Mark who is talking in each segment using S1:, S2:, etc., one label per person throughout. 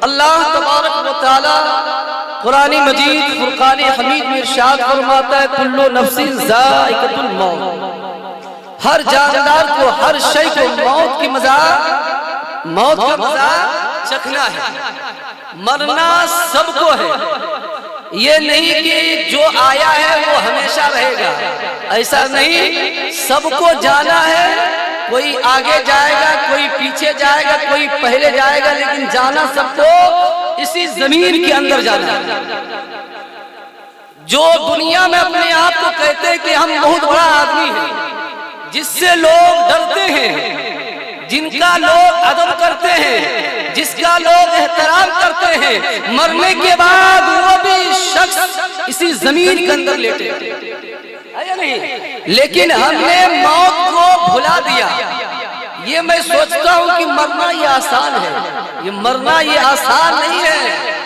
S1: اللہ تبارک و تعالی قرآن مجید فرقان حمید میں ارشاد فرماتا ہے کل نفس ذائقۃ الموت، ہر جاندار کو، ہر شے کو موت کا مزہ چکھنا ہے، مرنا سب کو ہے۔ یہ نہیں کہ جو آیا ہے وہ ہمیشہ رہے گا، ایسا نہیں، سب کو جانا ہے، کوئی آگے جائے گا، کوئی پیچھے جائے گا، کوئی پہلے جائے گا، لیکن جانا سب کو اسی زمین کے اندر جانا ہے۔ جو دنیا میں اپنے آپ کو کہتے ہیں کہ ہم بہت بڑا آدمی ہیں، جس سے لوگ ڈرتے ہیں، جن کا لوگ ادب کرتے ہیں، جس کا لوگ احترام کرتے ہیں، مرنے کے بعد وہ بھی شخص اسی زمین کے اندر لیٹے ہے یا نہیں؟ لیکن ہم نے موت کو بھلا دیا۔ یہ میں سوچتا ہوں کہ مرنا یہ آسان ہے، یہ مرنا یہ آسان نہیں ہے۔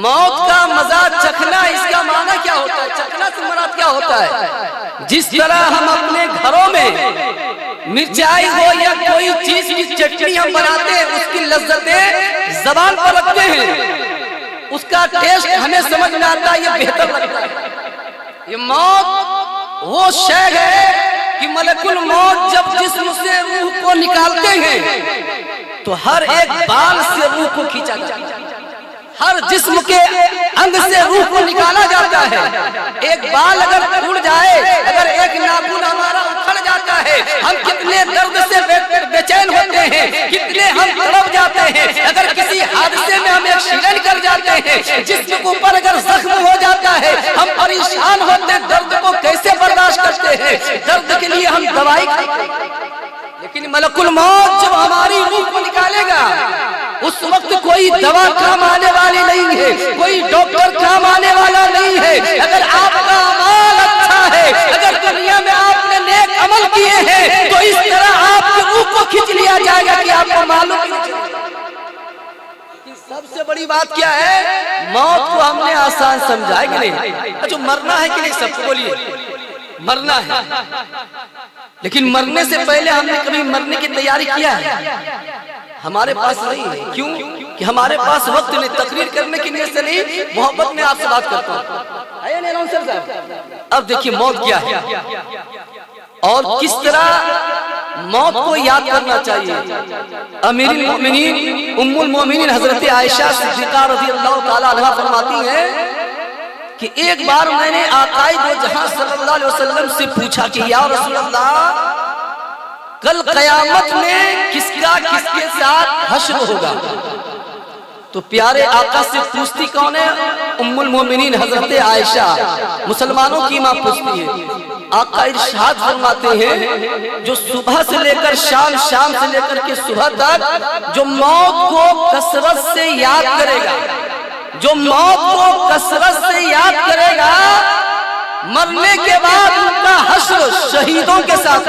S1: موت کا مزہ چکھنا، اس کا معنی کیا ہوتا ہے؟ چکھنا سے مراد کیا ہوتا ہے؟ جس طرح ہم اپنے گھروں میں مرچائی ہو یا کوئی چیز کی چٹنی ہم بناتے ہیں، اس کی لذتیں زبان پر رکھتے ہیں، اس کا ٹیسٹ ہمیں سمجھ میں آتا ہے، یہ بہتر لگتا ہے۔ یہ موت وہ شے ہے کہ ملک الموت جب جسم سے روح کو نکالتے ہیں تو ہر ایک بال سے روح کو کھینچا جاتا ہے، ہر جسم کے انگ سے روح کو نکالا جاتا ہے۔ ایک بال اگر ٹوٹ جائے، اگر ایک ناخن ہمارا اکھڑ جاتا ہے، ہم کتنے درد سے بے چین ہوتے ہیں، کتنے ہم تڑپ جاتے ہیں۔ اگر کسی حادثے میں ہم ایکسیڈنٹ کر جاتے ہیں، جسم کے اوپر اگر زخم ہو جاتا ہے، ہم پریشان ہوتے ہیں، درد کو کیسے برداشت کرتے ہیں، درد کے لیے ہم دوائی کھاتے ہیں۔ لیکن ملک الموت جب ہماری روح کو نکالے گا، اس وقت کوئی دوا کام آنے والی نہیں ہے، کوئی ڈاکٹر کام آنے والا نہیں ہے۔ اگر آپ کا عمل اچھا ہے، اگر دنیا میں آپ نے نیک عمل کیے ہیں، تو اس طرح آپ کی روح کو کھینچ لیا جائے گا کہ آپ کو معلوم نہیں۔ سب سے بڑی بات کیا ہے؟ موت کو ہم نے آسان سمجھا ہے کہ نہیں؟ جو مرنا ہے کہ نہیں، سب کو بولیے مرنا ہے، لیکن مرنے سے پہلے ہم نے کبھی مرنے کی تیاری کیا ہے؟ ہمارے پاس نہیں ہے۔ کیوں؟ کہ ہمارے پاس وقت نہیں، تقریر کرنے کی نیت سے نہیں، محبت میں آپ سے بات کرتا ہوں۔ اب دیکھیے موت کیا ہے اور کس طرح موت کو یاد کرنا چاہیے۔ امیر المؤمنین ام المؤمنین حضرت عائشہ صدیقہ رضی اللہ تعالی عنہا فرماتی ہیں کہ ایک بار میں نے آقائے دو جہاں صلی اللہ علیہ وسلم سے پوچھا کہ یا رسول اللہ، کل قیامت میں کس کے ساتھ حشر ہوگا؟ تو پیارے آقا سے پوچھتی کون ہے؟ ام المومنین حضرت عائشہ، مسلمانوں کی ماں پوچھتی ہے۔ آقا ارشاد فرماتے ہیں جو صبح سے لے کر شام، شام سے لے کر کے صبح تک جو موت کو کثرت سے یاد کرے گا، جو موت کو کثرت سے یاد کرے گا، مرنے کے بعد ان کا حشر شہیدوں کے ساتھ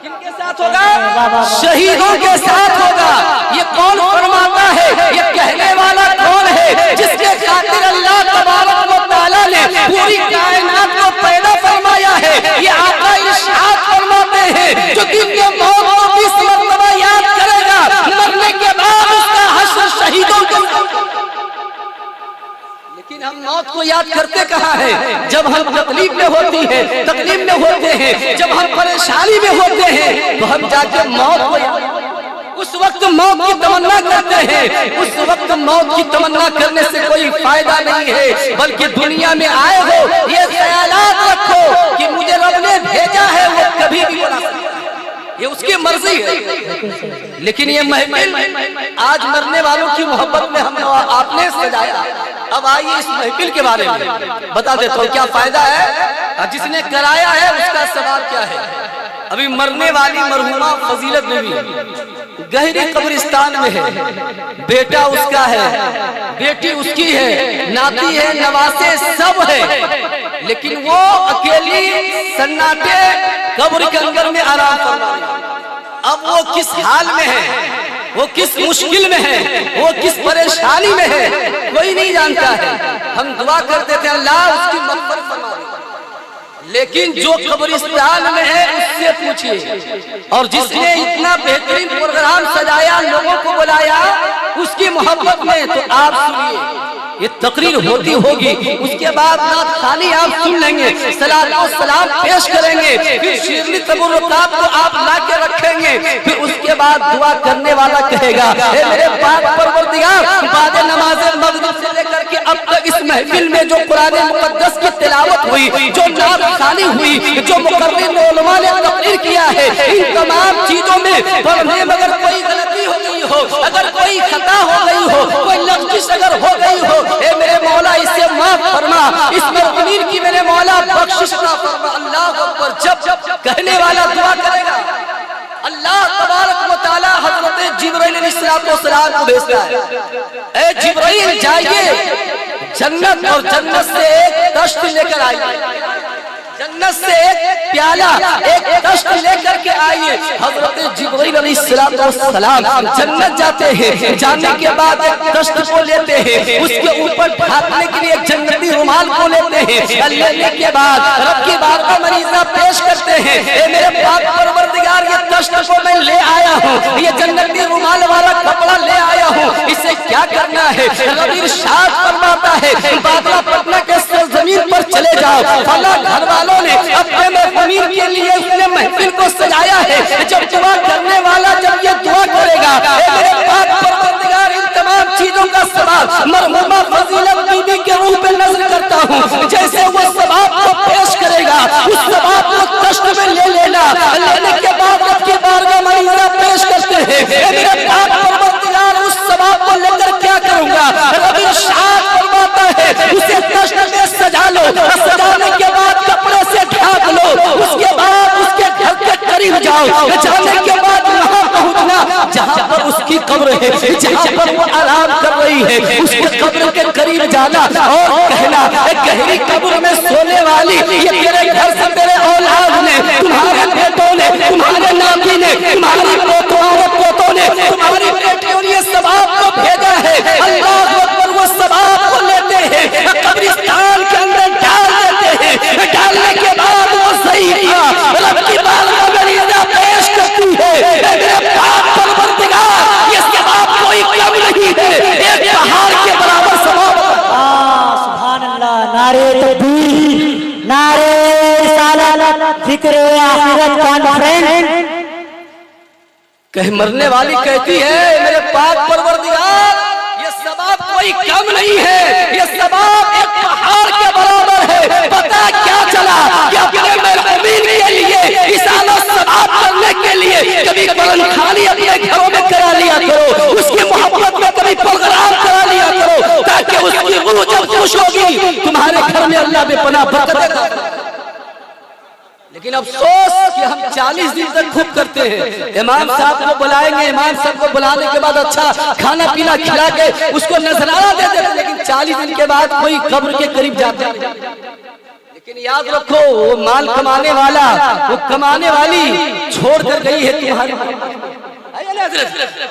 S1: کن کے ساتھ ہوگا؟ شہیدوں کے ساتھ ہوگا۔ یہ کون فرماتا ہے؟ یہ کہنے والا کون ہے جس کے خاطر اللہ تبارک و تعالیٰ نے پوری کائنات کو پیدا فرمایا ہے؟ یہ آقا ارشاد فرماتے ہیں جو دن کے موت کو 20 مرتبہ یاد کرے گا، مرنے کے بعد اس کا حشر شہیدوں کے ساتھ۔ لیکن ہم موت کو یاد کرتے کہاں ہیں؟ جب ہم تکلیف میں ہوتی ہیں، تکلیف میں ہوتے ہیں، جب ہم پریشانی میں ہوتے ہیں، تو ہم جا کے موت کو اس وقت موت کی تمنا کرتے ہیں۔ اس وقت موت کی تمنا کرنے سے کوئی فائدہ نہیں ہے، بلکہ دنیا میں آئے ہو یہ خیالات رکھو کہ مجھے رب نے بھیجا ہے، وہ کبھی بھی بنا سکتا ہے، یہ اس کی مرضی ہے۔ لیکن یہ محفل آج مرنے والوں کی محبت میں ہم آپ نے سجایا۔ اب آئیے اس محفل کے بارے میں بتا دیتا ہوں کیا فائدہ ہے، جس نے کرایا ہے اس کا ثواب کیا ہے۔ ابھی مرنے والی مرحومہ فضیلت بیوی گہری قبرستان میں ہے، بیٹا اس کا ہے، بیٹی اس کی ہے، ناتی ہے، نواسے سب ہے، لیکن وہ اکیلی سناٹے قبر کے اندر میں آرام فرما رہی ہے۔ اب وہ کس حال میں ہے، وہ کس مشکل میں ہے، وہ کس پریشانی میں ہے، کوئی نہیں جانتا ہے۔ ہم دعا کرتے تھے اللہ اس کی مغفرت فرما دے، لیکن جو قبرستان میں ہے اس سے پوچھئے، اور جس نے اتنا بہترین پروگرام سجایا، لوگوں کو بلایا اس کی محبت میں، تو آپ سنیے، یہ تقریر ہوتی ہوگی، اس کے بعد نعت خانی آپ سن لیں گے، صلاۃ و سلام پیش کریں گے، پھر شیرنی تبرکات کو آپ لا کے رکھیں گے، پھر اس کے بعد دعا کرنے والا کہے گا اے میرے پاک پروردگار، بعد نماز مغرب سے لے کر کے اب تک اس محفل میں جو قرآن مقدس کی تلاوت ہوئی، جو نعت خانی ہوئی، جو مقرر علماء نے تقریر کیا ہے، ان تمام چیزوں میں پڑھنے میں اگر کوئی غلطی ہو گئی ہو، اگر کوئی خطا ہو گئی ہو، کوئی لغزش اگر ہو گئی ہو، اے میرے مولا اسے معاف فرما، اس مرحومین کی میرے مولا بخشش عطا فرما۔ اللہ اکبر جب کہنے والا دعا کرے گا، اللہ تبارک و تعالی حضرت جبرائیل علیہ السلام کو بھیجتا ہے، اے جبرائیل جائیے جنت اور جنت سے ایک دشت لے کر آئیے، جنت سے ایک پیالہ ایک دشت لے کر کے آئیے۔ حضرت جبرائیل علیہ السلام جنت جاتے ہیں، جانے کے بعد ایک دشت کو لیتے ہیں، اس کے اوپر ڈھانپنے کے لیے ایک جنتی رومال کو لیتے ہیں، لینے کے بعد رب کی بارگاہ مریضہ پیش کرتے ہیں، اے میرے پاک پروردگار یہ دشت کو میں لے آیا ہوں، یہ جنتی رومال والا کپڑا لے آیا ہوں، اسے کیا کرنا ہے؟ رب ارشاد فرماتا ہے باغلہ پٹنہ کے سرزمین پر چلے جاؤ، فلاں گھر والوں نے اپنے محفوظین کے لیے اس نے محفل کو سجایا ہے، جب دعا کرنے والا جب یہ دعا کرے گا، اے میرے پاک پروردگار ان تمام چیزوں کا ثواب مرحومہ فضیلت بی بی کے روح پہ نظر کرتا ہوں، جیسے وہ ثواب کو پیش کرے گا اس ثواب کو دشت میں لے لینا، لینے کے بعد رب کی بارگاہ مریضہ پیش کرتے ہیں، اے میرے پاک پروردگار اس ثواب کو لے کر کیا کروں گا؟ رب ارشاد فرماتا ہے اسے دشت میں سجا لو، سجانے کے بعد کپڑے سے ڈھانپ لو، اس کے بعد اس کے گھر کے قریب جاؤ، جانے کے بعد وہاں پہنچنا جہاں پر اس کی قبر ہے، جہاں پر وہ آرام کر رہی ہے، اس کی قبر کے قریب جانا اور کہنا اے گہری قبر میں سونے والی، یہ تیرے گھر سے تیرے اولاد نے، تمہارے بیٹوں نے، تمہارے ناتی نے، تمہاری پوتوں نے، تمہاری بیٹیوں نے یہ ثواب کو بھیجا ہے، اللہ اکبر، وہ ثواب کو لیتے ہیں، قبرستان کے اندر ڈال دیتے ہیں، ڈالنے کے بعد وہ صحیح رب کی بارگاہ میں مریضہ پیش کرتی ہے، اے میرے پاک پروردگار یہ ثواب کوئی کم نہیں ہے، ایک پہاڑ کے برابر ثواب۔
S2: سبحان اللہ، نعرہ تکبیر، نعرہ رسالت، ذکر آخرت کانفرنس۔
S1: کہ مرنے والی کہتی ہے میرے پاک پروردگار یہ ثواب کوئی کم نہیں ہے، یہ ثواب ایک پہاڑ کے برابر ہے۔ پتہ کیا چلا کہ اپنے مرحومین کے لیے احسان و ثواب کرنے کے لیے کبھی قرآن خوانی اپنے گھروں میں کرا لیا کرو، اس کی محبت میں کبھی پروگرام کرا لیا کرو، تاکہ اس کی روح جب خوش ہوگی تمہارے گھر میں اللہ بے پناہ برکت دے گا۔ لیکن افسوس کہ ہم 40 دن تک خوب کرتے ہیں، امام صاحب کو بلائیں گے، امام صاحب کو بلانے کے بعد اچھا کھانا پینا کھلا کے اس کو نذرانہ دے دیتے ہیں، لیکن 40 دن کے بعد کوئی قبر کے قریب جاتا ہے۔ لیکن یاد رکھو وہ مال کمانے والا، وہ کمانے والی چھوڑ کر گئی ہے تمہاری،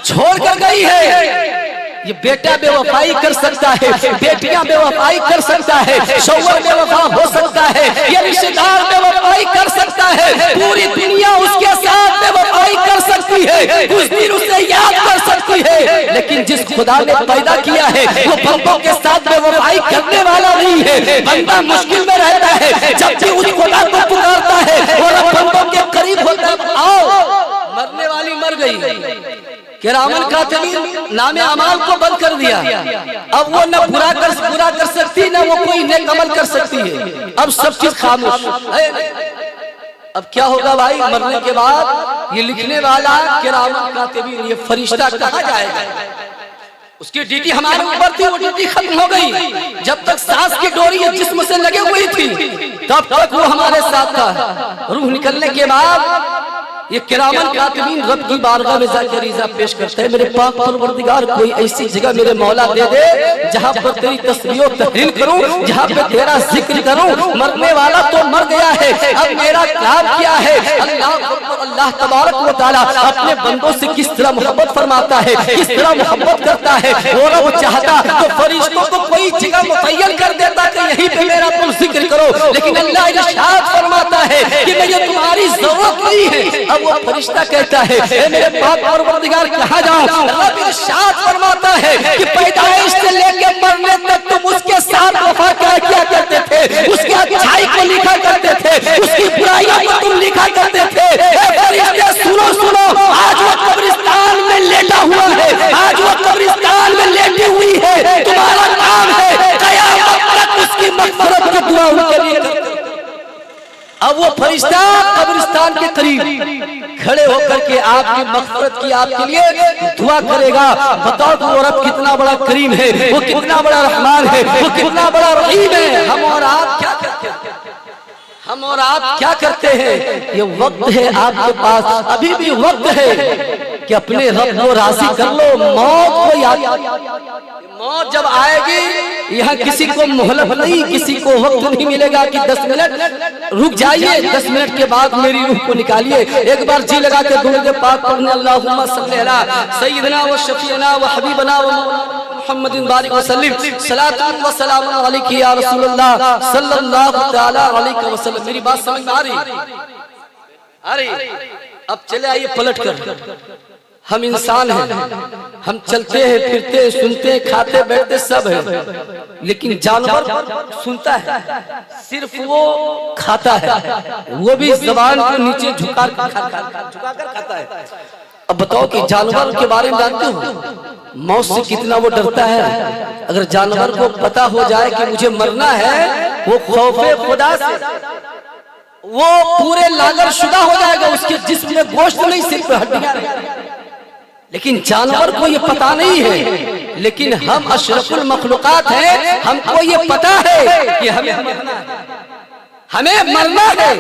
S1: چھوڑ کر گئی ہے۔ یہ بیٹا بے وفائی کر سکتا ہے، بیٹیاں بے وفائی کر سکتا ہے، شوہر بے وفا ہو سکتا ہے، یہ رشتہ دار بے وفائی کر سکتا ہے، پوری دنیا اس کے ساتھ بے وفائی کر سکتی ہے، کچھ دن اسے یاد کر سکتی ہے، لیکن جس خدا نے پیدا کیا ہے وہ بندوں کے ساتھ بے وفائی کرنے والا نہیں ہے۔ بندہ مشکل میں رہتا ہے، جب بھی اس خدا کو پکارتا ہے اور بندوں کے قریب ہوتا ہے، آؤ مرنے والی مر گئی، کرامن کاتبین نام اعمال کو بند کر دیا، اب وہ نہ برا کر سکتی نہ وہ کوئی نیک عمل کر سکتی ہے، اب سب چیز خاموش۔ اب کیا ہوگا بھائی؟ مرنے کے بعد یہ لکھنے والا کرامن کاتبین، یہ فرشتہ کہاں جائے گا؟ اس کی ڈیوٹی ہمارے اوپر تھی، وہ ڈیوٹی ختم ہو گئی، جب تک سانس کی ڈوری یہ جسم سے لگے ہوئی تھی تب تک وہ ہمارے ساتھ تھا، روح نکلنے کے بعد یہ کرامن کاتبین رب کی بارگاہ میں جا کے عریضہ پیش کرتے ہیں، میرے پاک پروردگار کوئی ایسی جگہ میرے مولا دے دے جہاں پر تیری تسبیح و تحلیل کروں، جہاں پہ تیرا ذکر کروں۔ مرنے والا تو مر گیا ہے، اب میرا کام کیا ہے؟ اللہ تبارک و تعالیٰ اپنے بندوں سے کس طرح محبت فرماتا ہے، کس طرح محبت کرتا ہے۔ وہ رب چاہتا تو فرشتوں کو کوئی جگہ متعین کر دیتا کہ یہیں پہ میرا تم ذکر کرو، لیکن اللہ ارشاد فرماتا ہے کہ مجھے تمہاری ضرورت نہیں ہے۔ اب وہ فرشتہ کہتا ہے اے میرے پاک پروردگار کہاں جاؤں؟ رب ارشاد فرماتا ہے کہ پیدائش سے لے کے مرنے تک تم اس کے ساتھ وفا کیا کرتے تھے، اس کی اچھائی کو لکھا کرتے تھے، اس کی برائیوں کو تم لکھا کرتے تھے۔ اے فرشتے سنو سنو، آج وہ قبرستان میں لیٹا ہوا ہے، آج وہ قبرستان میں لیٹی ہوئی ہے، تمہارا کام ہے قیامت تک اس کی مغفرت کی دعا ان کے لیے کرتے۔ اب وہ فرشتہ قبرستان کے قریب کھڑے ہو کر کے آپ کی مغفرت کی آپ کے لیے دعا کرے گا۔ بتاؤ کہ وہ رب کتنا بڑا کریم ہے، وہ کتنا بڑا رحمان ہے، وہ کتنا بڑا رحیم ہے۔ ہم اور آپ کیا کرتے ہیں؟ ہم اور آپ کیا کرتے ہیں؟ یہ وقت ہے آپ کے پاس، ابھی بھی وقت ہے کہ اپنے رب کو راضی کر لو۔ موت کو یاد، موت جب آئے گی یہاں کسی کو مہلت نہیں، کسی کو وقت نہیں ملے گا کہ 10 منٹ رک جائیے، 10 منٹ کے بعد میری روح کو نکالیے۔ ایک بار جی لگا کے درود پاک پڑھنے، اللہم صلی علی سیدنا و شفیعنا و حبیبنا و محمد بارک وسلم، صلاۃ و سلام علیک یا رسول اللہ صلی اللہ تعالی علیہ وسلم۔ میری بات سمجھ میں آ رہی؟ اب چلے آئیے پلٹ کر، ہم انسان ہیں، ہم چلتے ہیں، پھرتے ہیں، سنتے ہیں، کھاتے بیٹھتے سب ہیں، لیکن جانور سنتا ہے، صرف وہ کھاتا ہے، وہ بھی زبان کو نیچے جھکا کر کھاتا ہے۔ اب بتاؤ کہ جانور کے بارے میں جانتے ہو موت سے کتنا وہ ڈرتا ہے؟ اگر جانور کو پتا ہو جائے کہ مجھے مرنا ہے، وہ خوف خدا سے وہ پورے لاغر شدہ ہو جائے گا، اس کے جسم میں گوشت نہیں صرف ہڈیاں۔ لیکن جانور کو یہ پتا نہیں ہے، لیکن ہم اشرف المخلوقات ہیں، ہم کو یہ پتا ہے کہ ہمیں مرنا ہے، ہمیں مرنا ہے،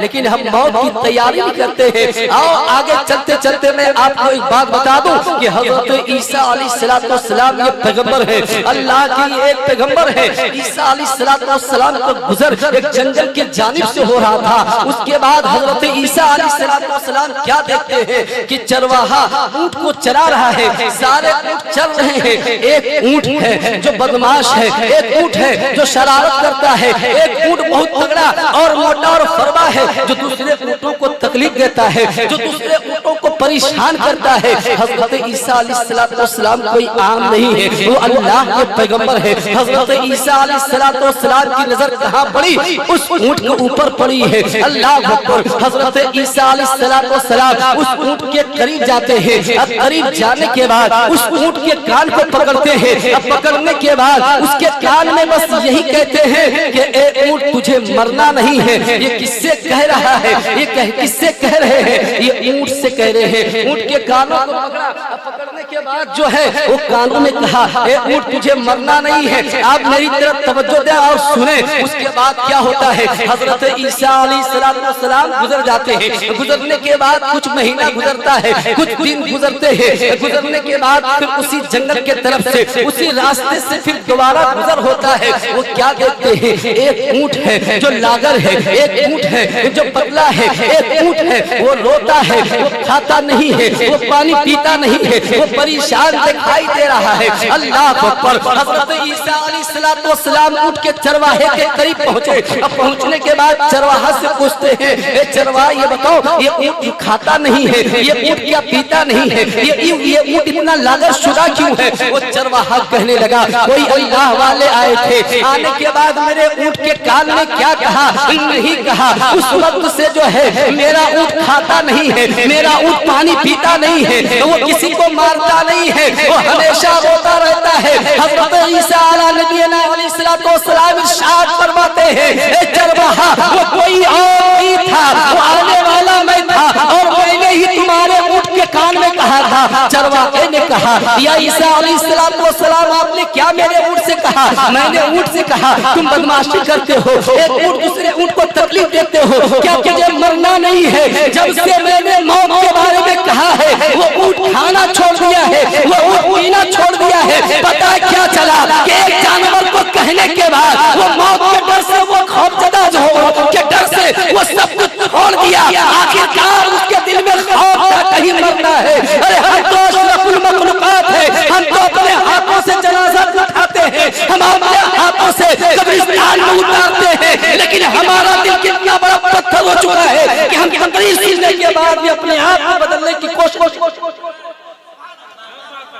S1: لیکن ہم موت کی تیاری نہیں کرتے ہیں۔ آؤ آگے چلتے چلتے میں آپ کو ایک بات بتا دوں کہ حضرت عیسیٰ علیہ السلام یہ پیغمبر ہے، اللہ کی ایک پیغمبر ہے۔ عیسیٰ علیہ السلام کا گزر ایک جنگل کے جانب سے ہو رہا تھا۔ اس کے بعد حضرت عیسیٰ علیہ السلام کیا دیکھتے ہیں کہ چرواہا اونٹ کو چرا رہا ہے، سارے اونٹ چل رہے ہیں، ایک اونٹ ہے جو بدماش ہے، ایک اونٹ ہے جو شرارت کرتا ہے، ایک اونٹ بہت تگڑا اور موٹا اور فربا ہے جو دوسرے اونٹوں کو تکلیف دیتا ہے، جو دوسرے اونٹوں کو پریشان کرتا ہے۔ حضرت عیسیٰ علیہ السلام کوئی عام نہیں ہے، وہ اللہ کے پیغمبر ہے۔ حضرت عیسیٰ علیہ السلام کی نظر کہاں پڑی؟ اس اونٹ کے اوپر پڑی ہے۔ اللہ اکبر۔ حضرت عیسیٰ علیہ السلام اس اونٹ کے قریب جاتے ہیں، اب قریب جانے کے بعد اس اونٹ کے کان کو پکڑتے ہیں، اب پکڑنے کے بعد اس کے کان میں بس یہی کہتے ہیں کہ اے اونٹ تجھے مرنا نہیں ہے۔ یہ کس سے کہہ رہا ہے؟ یہ کس سے کہہ رہے ہیں؟ یہ اونٹ سے کہہ رہے ہیں۔ اونٹ کے کانوں کو پکڑا، پکڑنے کے بعد جو ہے وہ کانوں میں کہا اے اونٹ تجھے مرنا نہیں ہے، آپ میری طرف توجہ دیں اور سنیں۔ اس کے بعد کیا ہوتا ہے؟ حضرت عیسیٰ علیہ السلام گزر جاتے ہیں، گزرنے کے بعد کچھ مہینہ گزرتا ہے، کچھ دن گزرتے ہیں، گزرنے کے بعد پھر اسی جنگل کے طرف سے اسی راستے سے پھر دوبارہ گزر ہوتا ہے۔ وہ کیا دیکھتے ہیں؟ ایک اونٹ ہے جو لاغر ہے، ایک اونٹ ہے جو پتلا ہے، ایک اونٹ ہے وہ روتا ہے، وہ کھاتا نہیں ہے، وہ پانی پیتا نہیں ہے، وہ پریشان دکھائی دے رہا ہے۔ اللہ اکبر۔ حضرت عیسیٰ علیہ السلام اونٹ کے چرواہے کے قریب پہنچے۔ اب پہنچنے کے بعد چرواہا سے پوچھتے ہیں اے چرواہا یہ بتاؤ یہ اونٹ کھاتا نہیں ہے، یہ اونٹ کیا پیتا نہیں ہے، یہ اونٹ اتنا لاغر شدہ کیوں ہے؟ وہ چرواہا کہنے لگا کوئی اللہ والے آئے تھے، آنے کے بعد میرے اونٹ کے کان میں کیا کہا؟ نہیں کہا اس وقت سے جو ہے میرا اونٹ کھاتا نہیں ہے، میرا اونٹ پانی پیتا نہیں ہے، وہ کسی کو مارتا نہیں ہے، وہ ہمیشہ روتا رہتا ہے۔ حضرت عیسیٰ علیہ السلام ارشاد فرماتے ہیں اے چرواہا وہ کوئی اور نہیں تھا، وہ آنے والا میں تھا، اور میں نے ہی تمہارے اونٹ کے کان میں کہا تھا کہا، چرواہے نے کہا یا عیسیٰ علیہ السلام آپ نے کیا میرے اونٹ سے کہا؟ میں نے اونٹ سے کہا تم بدمعاشی کرتے ہو، ایک اونٹ دوسرے اونٹ کو تکلیف دیتے ہو، کیا تجھے مرنا نہیں ہے؟ جب سے میں نے موت کے بارے میں کہا ہے وہ اونٹ کھانا چھوڑ دیا ہے، وہ اونٹ پینا چھوڑ دیا ہے۔ پتہ ہے کیا چلا کہ ایک جانور کو کہنے کے بعد وہ موت کے ڈر سے وہ خوفزدہ جو ہو کہ ڈر سے وہ سب کچھ چھوڑ دیا، آخرکار اس کے دل میں خوف تھا کہیں مرنا ہے۔ ارے ہم تو اشرف المخلوقات ہیں، ہم تو اپنے ہاتھوں سے جنازہ اٹھاتے ہیں، ہم اپنے ہاتھوں سے قبرستان میں اتارتے ہیں، لیکن ہمارا دل کتنا بڑا پتھر ہو چکا ہے کہ ہم تقریر سننے کے بعد بھی اپنے آپ کو بدلنے کی کوشش۔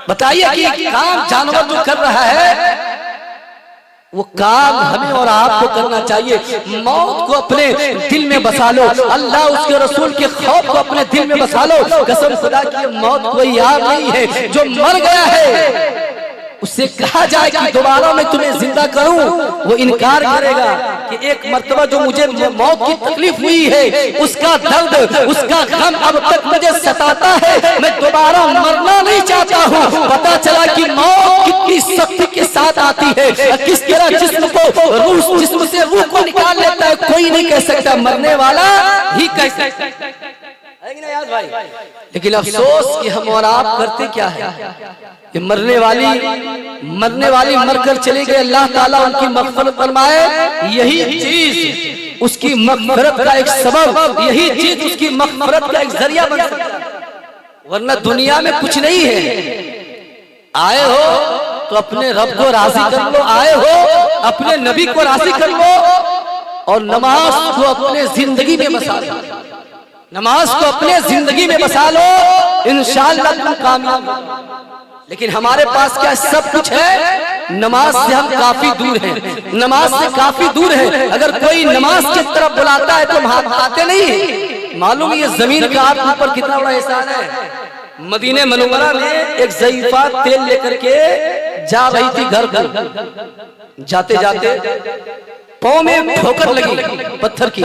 S1: بتائیے کہ کام جانور جو کر رہا ہے وہ کام ہمیں اور آپ کو کرنا چاہیے۔ موت کو اپنے دل میں بسا لو، اللہ اس کے رسول کے خوف کو اپنے دل میں بسا لو۔ قسم خدا کی موت کوئی یاد نہیں ہے، جو مر گیا ہے اس سے کہا جائے کہ دوبارہ میں تمہیں زندہ کروں، وہ انکار کرے گا کہ ایک مرتبہ جو مجھے موت کی تکلیف ہوئی ہے اس کا درد، اس کا غم اب تک مجھے ستاتا ہے، میں دوبارہ مرنا نہیں چاہتا ہوں۔ پتا چلا کہ موت کتنی سختی کے ساتھ آتی ہے، کس طرح جسم سے روح کو نکال لیتا ہے، کوئی نہیں کہہ سکتا، مرنے والا ہی کہہ سکتا ہے۔ لیکن افسوس کہ ہم اور آپ کرتے کیا ہے کہ مرنے والی مر کر چلے گئے، اللہ تعالیٰ ان کی مغفرت فرمائے، یہی چیز اس کی مغفرت کا ایک سبب، یہی چیز اس کی مغفرت کا ایک ذریعہ بن سکتا ہے، ورنہ دنیا میں کچھ نہیں ہے۔ آئے ہو تو اپنے رب کو راضی کر لو، آئے ہو اپنے نبی کو راضی کر لو، اور نماز کو اپنے زندگی میں بسا لو، نماز کو اپنے زندگی میں بسا لو، انشاءاللہ تم کامیاب۔ لیکن ہمارے پاس کیا سب کچھ ہے، نماز سے ہم کافی دور ہیں، نماز سے کافی دور ہیں۔ اگر کوئی نماز کی طرف بلاتا ہے تو ہم آتے نہیں ہیں۔ معلوم یہ زمین کا آپ اوپر کتنا بڑا احسان ہے۔ مدینہ منورہ میں ایک ضعیفہ تیل لے کر کے جا رہی تھی گھر پر، جاتے جاتے پاؤں میں ٹھوکر لگی پتھر کی،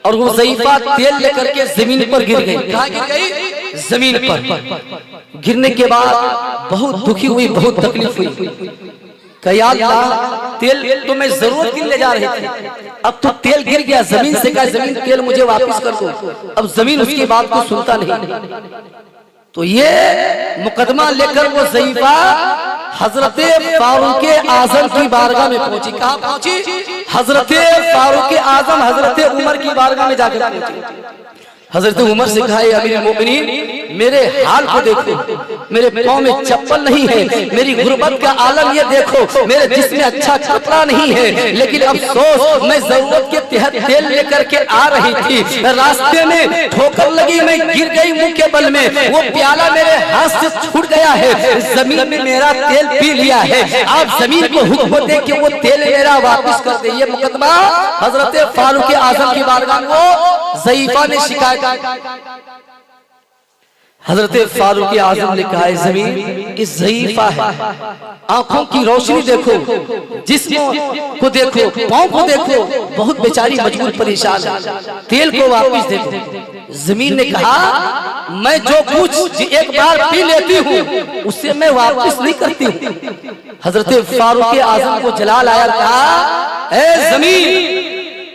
S1: اور وہ ضعیفہ تیل لے کر کے زمین پر گر گئی۔ کہاں گر گئی؟ زمین پر۔ گرنے کے بعد بہت دکھی ہوئی، بہت تکلیف ہوئی کہ یا اللہ تیل تو میں ضرورت کے لے جا رہی تھی، اب تو تیل گر گیا زمین سے، کہا زمین تیل مجھے واپس کر دو۔ اب زمین اس کی بات کو سنتا نہیں، تو یہ مقدمہ لے کر وہ ضعیفہ حضرت فاروق اعظم کی بارگاہ میں پہنچی۔ کہاں پہنچی؟ حضرت فاروق اعظم حضرت عمر کی بارگاہ میں جا کر پہنچی۔ حضرت عمر سے کہا اے امیر المومنین میرے حال کو دیکھو، میرے پاؤں میں چپل نہیں ہے، میری غربت کا عالم یہ دیکھو، میرے جسم میں اچھا کپڑا نہیں ہے، لیکن افسوس میں ضرورت کے تحت تیل لے کر کے آ رہی تھی، راستے میں ٹھوکر لگی، میں گر گئی منہ کے بل میں، وہ پیالہ میرے ہاتھ سے چھوٹ گیا ہے، زمین میں میرا تیل پی لیا ہے، آپ زمین کو حکم دیں کہ وہ تیل میرا واپس کر دے۔ یہ مقدمہ حضرت فاروق اعظم کی بارگاہ میں وہ ضعیفہ نے شکایت۔ حضرت فاروق اعظم نے کہا زمین اس ضعیفہ ہے، آنکھوں کی روشنی دیکھو، جسم کو دیکھو، پاؤں کو دیکھو، بہت بیچاری مجبور پریشان ہے، تیل کو واپس دے دو۔ زمین نے کہا میں جو کچھ ایک بار پی لیتی ہوں اسے میں واپس نہیں کرتی ہوں۔ حضرت فاروق اعظم کو جلال آیا، کہا اے زمین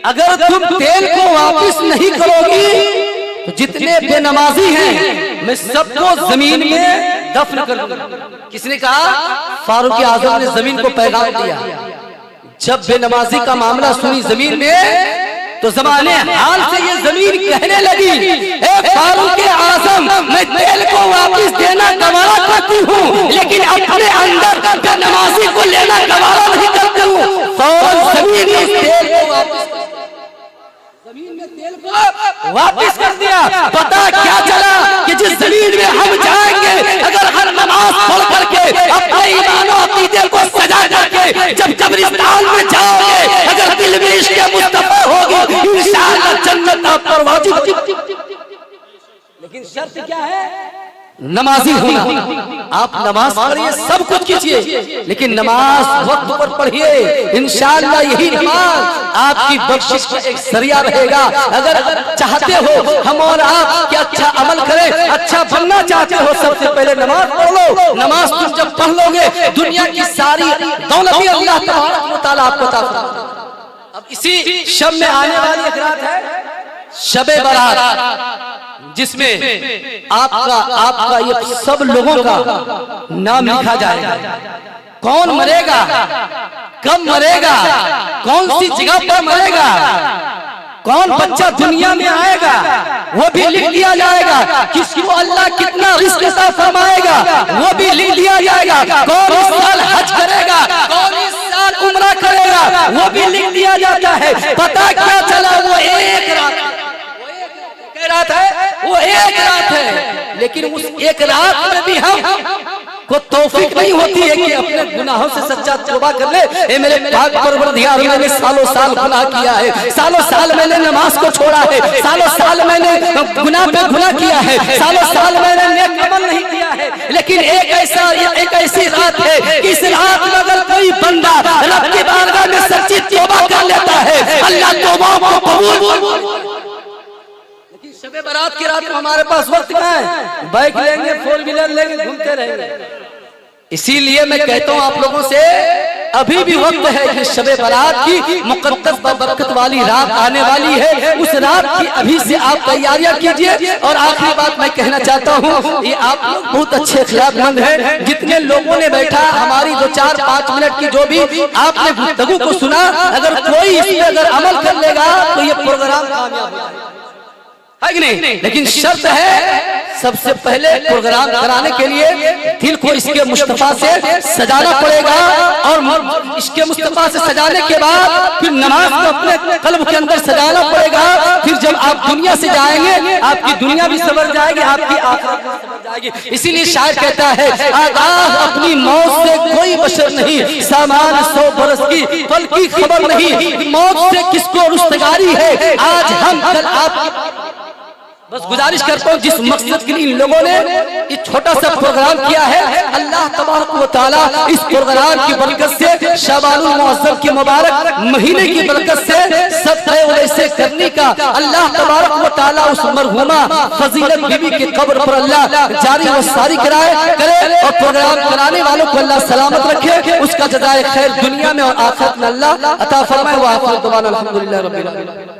S1: اگر تم تیل کو واپس نہیں کرو گی تو جتنے بے نمازی ہیں میں سب کو زمین میں دفن کر دوں گا۔ کس نے کہا؟ فاروق اعظم نے زمین کو پیغام دیا۔ جب بے نمازی کا معاملہ سنی زمین میں تو زمانے حال سے یہ زمین کہنے لگی اے فاروق اعظم میں تیل کو واپس دینا گوارا کرتی ہوں لیکن اپنے اندر بے نمازی کو لینا گوارا نہیں کرتی ہوں۔ فوراً زمین میں تیل کو واپس کر دیا۔ پتا کیا چلا کہ جس زمین میں ہم جائیں گے اگر ہر نماز پڑھ کر کے اپنے ایمان و عقیدے کو سجا کر کے جب قبرستان میں جاؤ گے اگر دل میں عشق مصطفیٰ ہوگی انشاءاللہ جنت آپ پر واجب۔ لیکن شرط کیا ہے؟ نمازی ہونا. آپ نماز پڑھیے, سب کچھ کیجیے, لیکن نماز وقت پر پڑھیے. انشاءاللہ یہی نماز آپ کی بخشش کا ایک ذریعہ رہے گا. اگر چاہتے ہو ہم اور آپ کہ اچھا عمل کریں, اچھا بننا چاہتے ہو, سب سے پہلے نماز پڑھ لو. نماز تم جب پڑھ لو گے دنیا کی ساری دولت اللہ تبارک و تعالیٰ آپ کو عطا فرمائے گا. اب اسی شب میں آنے والی ایک رات ہے شب برات, جس میں آپ کا یہ سب لوگوں کا نام لکھا جائے گا. کون مرے گا, کب مرے گا, کون سی جگہ پر مرے گا, کون بچہ دنیا میں آئے گا, وہ بھی لکھ دیا جائے گا. کس کو اللہ کتنا رزق عطا فرمائے گا وہ بھی لکھ دیا جائے گا. کون اس سال حج کرے گا, کون اس سال عمرہ کرے گا, وہ بھی لکھ دیا جاتا ہے. پتہ کیا چلا, وہ ایک رات ہے, وہ ایک رات ہے, لیکن اس ایک رات میں بھی ہم کو توفیق نہیں ہوتی ہے کہ اپنے گناہوں سے سچا توبہ کر لے. اے میرے پاک پروردگار, میں نے سالوں سال گناہ کیا ہے, سالوں سال میں نے نماز کو چھوڑا ہے, سالوں سال میں نے گناہ پہ گناہ کیا ہے, سالوں سال میں نے نیک عمل نہیں کیا ہے, لیکن ایک ایسی رات ہے کہ اس رات میں اگر کوئی بندہ رب کی بارگاہ میں سچی توبہ کر لیتا ہے, اللہ توبہ کو قبول. شب برات کی رات میں ہمارے پاس وقت کہاں ہے, بائک لیں گے, فور ویلر لیں گے, گھومتے رہیں گے. اسی لیے میں کہتا ہوں آپ لوگوں سے, ابھی بھی وقت ہے کہ شب برات کی مقدس برکت والی رات آنے والی ہے. اس رات کی ابھی سے آپ تیاریاں کیجئے. اور آخری بات میں کہنا چاہتا ہوں, یہ آپ لوگ بہت اچھے اخلاق مند ہیں. جتنے لوگوں نے بیٹھا, ہماری 2-4-5 منٹ کی جو بھی آپ نے گفتگو کو سنا, اگر کوئی اس پہ اگر عمل کر لے گا تو یہ پروگرام کامیاب ہو جائے گا, ہے کہ نہیں؟ لیکن شرط ہے, سب سے پہلے پروگرام کرانے کے لیے دل کو اس کے مصطفیٰ سے سجانا پڑے گا, اور اس کے مصطفیٰ سے سجانے کے بعد پھر نماز کو اپنے قلب کے اندر سجانا پڑے گا. پھر جب آپ دنیا سے جائیں گے, آپ کی دنیا بھی سنور جائے گی, آپ کی آخرت بھی سنور جائے گی. اسی لیے شاعر کہتا ہے, آگاہ اپنی موت سے کوئی بشر نہیں, سامان 100 برس کی پل کی خبر نہیں. موت سے کس کو رستگاری ہے, آج ہم کل آپ. بس گزارش کرتا ہوں, جس مقصد کے لیے ان لوگوں نے یہ چھوٹا سا پروگرام کیا ہے, اللہ تبارک و تعالیٰ اس پروگرام کی برکت سے, شعبان المعظم کے مبارک مہینے کی برکت سے, صدقہ ویسے کرنے کا اللہ تبارک و تعالیٰ اس مرحومہ فضیلت بی بی کی قبر پر اللہ جاری و ساری کرے, اور پروگرام کرانے والوں کو اللہ سلامت رکھے, اس کا جزائے خیر دنیا میں اور آخرت میں اللہ عطا فرمائے. وآخر دعوانا الحمدللہ رب العالمین.